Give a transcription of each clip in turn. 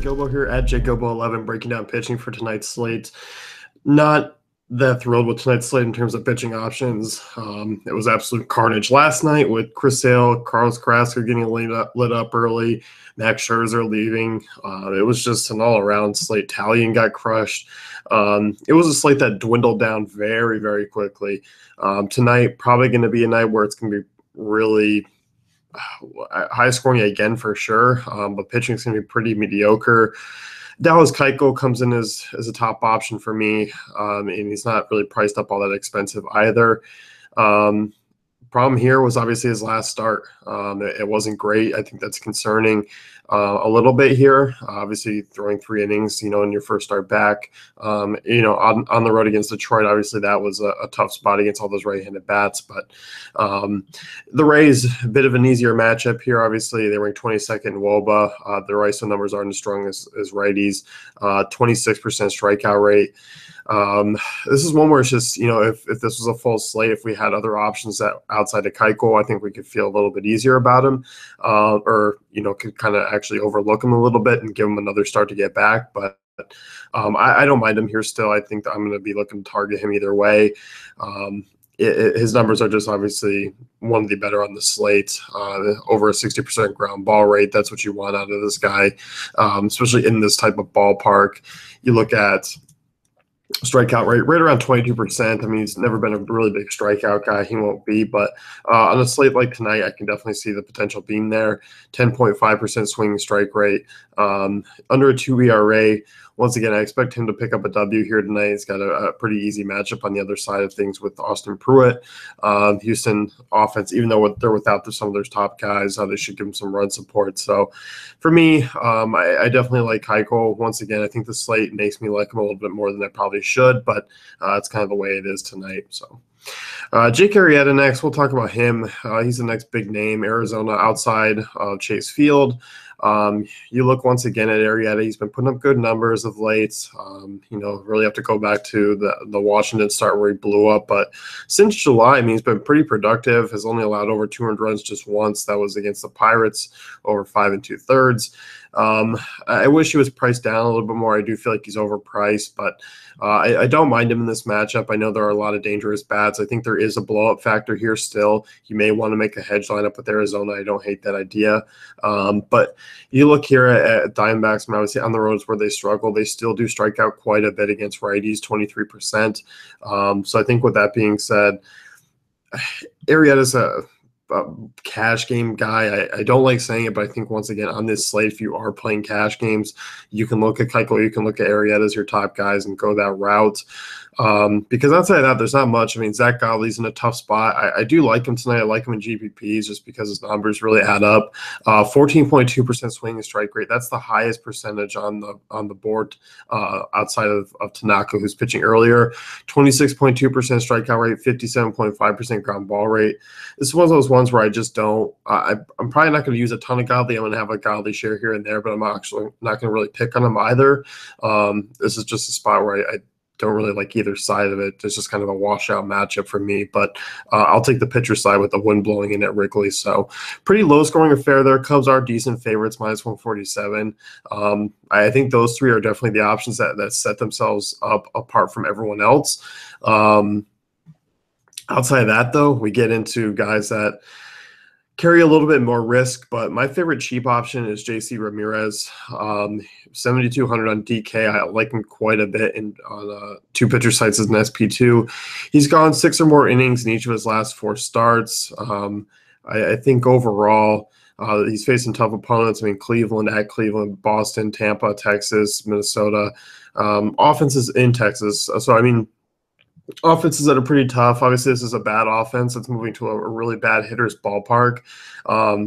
Jacobo here at Jacobo11, breaking down pitching for tonight's slate. Not that thrilled with tonight's slate in terms of pitching options. It was absolute carnage last night with Chris Sale, Carlos Carrasco getting lit up early, Max Scherzer leaving. It was just an all-around slate. Talion got crushed. It was a slate that dwindled down very, very quickly. Tonight, probably going to be a night where it's going to be really high scoring again for sure, but pitching is going to be pretty mediocre. Dallas Keuchel comes in as a top option for me, and he's not really priced up all that expensive either. Problem here was obviously his last start. It wasn't great. I think that's concerning a little bit here. Obviously, throwing 3 innings, in your first start back, on the road against Detroit, obviously that was a tough spot against all those right-handed bats. But the Rays, a bit of an easier matchup here. Obviously, they ranked 22nd in WOBA. Their ISO numbers aren't as strong as righties. 26% strikeout rate. This is one where it's just, if this was a full slate, if we had other options that outside of Keuchel, I think we could feel a little bit easier about him, or could kind of actually overlook him a little bit and give him another start to get back. But I don't mind him here still. I think that I'm going to be looking to target him either way. His numbers are just obviously one of the better on the slate, over a 60% ground ball rate. That's what you want out of this guy, especially in this type of ballpark. You look at strikeout rate right around 22%. I mean, he's never been a really big strikeout guy. He won't be, but on a slate like tonight, I can definitely see the potential being there. 10.5% swinging strike rate, under a 2 ERA. Once again, I expect him to pick up a W here tonight. He's got a pretty easy matchup on the other side of things with Austin Pruitt. Houston offense, even though they're without some of their top guys, they should give him some run support. So for me, I definitely like Keuchel. Once again, I think the slate makes me like him a little bit more than I probably should, but it's kind of the way it is tonight. So Jake Arrieta next. We'll talk about him. He's the next big name, Arizona outside of Chase Field. You look once again at Arrieta. He's been putting up good numbers of late. Really have to go back to the Washington start where he blew up. But since July, I mean, he's been pretty productive. Has only allowed over 200 runs just once. That was against the Pirates, over 5 2/3. I wish he was priced down a little bit more. I do feel like he's overpriced, but I don't mind him in this matchup. I know there are a lot of dangerous bats. I think there is a blow-up factor here still. You may want to make a hedge lineup with Arizona. I don't hate that idea. But you look here at Diamondbacks, and obviously on the roads where they struggle, they still do strike out quite a bit against righties, 23%. So I think with that being said, Arrieta's a cash game guy. I don't like saying it, but I think once again on this slate, if you are playing cash games, you can look at Keuchel, you can look at Arrieta as your top guys and go that route. Because outside of that, there's not much. I mean, Zach Godley's in a tough spot. I do like him tonight. I like him in GPPs just because his numbers really add up. 14.2% swinging strike rate. That's the highest percentage on the board outside of Tanaka, who's pitching earlier. 26.2% strikeout rate, 57.5% ground ball rate. This is one of those ones where I just don't. I'm probably not going to use a ton of Godley. I'm going to have a Godley share here and there, but I'm actually not going to really pick on him either. This is just a spot where I don't really like either side of it. It's just kind of a washout matchup for me, but I'll take the pitcher side with the wind blowing in at Wrigley. So pretty low scoring affair there. Cubs are decent favorites, -147. I think those three are definitely the options that set themselves up apart from everyone else. Outside of that, though, we get into guys that carry a little bit more risk, but my favorite cheap option is JC Ramirez, 7,200 on DK. I like him quite a bit on 2 pitcher sites as an SP2. He's gone 6 or more innings in each of his last 4 starts. I think overall he's facing tough opponents. I mean, Cleveland, at Cleveland, Boston, Tampa, Texas, Minnesota. Offenses in Texas. So, I mean, offenses that are pretty tough. Obviously, this is a bad offense that's moving to a really bad hitter's ballpark.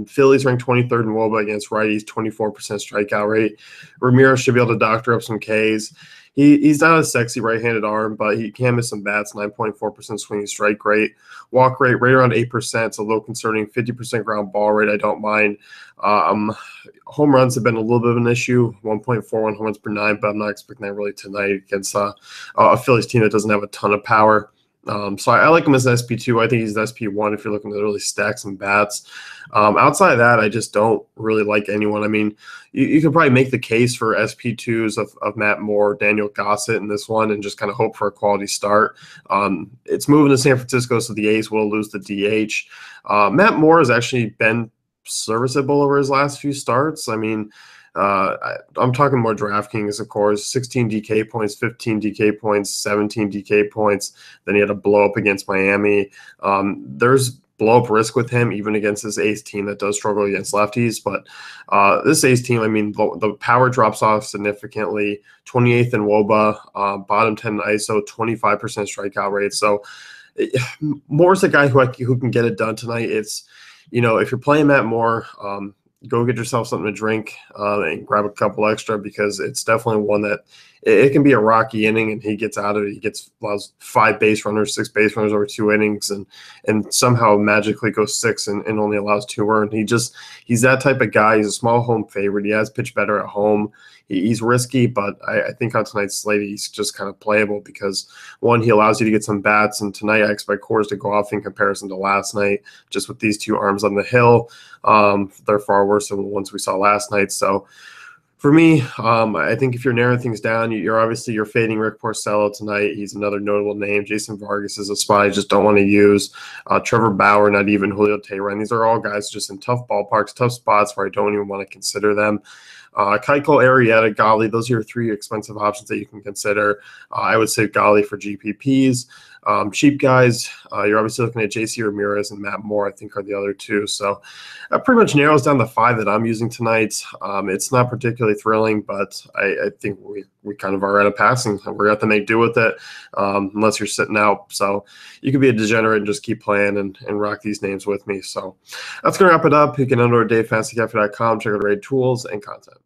Phillies ranked 23rd in WOBA against righties, 24% strikeout rate. Ramirez should be able to doctor up some Ks. He's not a sexy right-handed arm, but he can miss some bats, 9.4% swinging strike rate. Walk rate right around 8%. It's a little concerning. 50% ground ball rate, I don't mind. Home runs have been a little bit of an issue, 1.41 home runs per 9, but I'm not expecting that really tonight against a Phillies team that doesn't have a ton of power. So I like him as an SP2. I think he's an SP1 if you're looking to really stack some bats. Outside of that, I just don't really like anyone. I mean, you could probably make the case for SP2s of Matt Moore, Daniel Gossett in this one, and just kind of hope for a quality start. It's moving to San Francisco, so the A's will lose the DH. Matt Moore has actually been serviceable over his last few starts. I mean, I'm talking more DraftKings, of course. 16 DK points, 15 DK points, 17 DK points. Then he had a blow up against Miami. There's blow up risk with him, even against this A's team that does struggle against lefties. But this A's team, I mean, the power drops off significantly. 28th in WOBA, bottom 10 in ISO, 25% strikeout rate. So Moore's the guy who can get it done tonight. It's, if you're playing Matt Moore, go get yourself something to drink and grab a couple extra, because it's definitely one that it can be a rocky inning, and he gets out of it. He allows 5 base runners, 6 base runners over 2 innings, and somehow magically goes 6 and only allows 2 earned. He's that type of guy. He's a small home favorite. He has pitched better at home. He's risky, but I think on tonight's slate, he's just kind of playable because, one, he allows you to get some bats, and tonight I expect Coors to go off in comparison to last night, just with these 2 arms on the hill. They're far worse than the ones we saw last night. So for me, I think if you're narrowing things down, you're fading Rick Porcello tonight. He's another notable name. Jason Vargas is a spot I just don't want to use. Trevor Bauer, not even Julio Teheran. These are all guys just in tough ballparks, tough spots where I don't even want to consider them. Keuchel, Arrieta, Golly, those are your 3 expensive options that you can consider. I would say Golly for GPPs. Cheap guys, you're obviously looking at JC Ramirez and Matt Moore, I think, are the other 2. So that pretty much narrows down the 5 that I'm using tonight. It's not particularly thrilling, but I think we kind of are at a passing. We're going to have to make do with it unless you're sitting out. So you can be a degenerate and just keep playing and rock these names with me. So that's going to wrap it up. You can enter DaveFantasyCafe.com, check out the raid tools and content.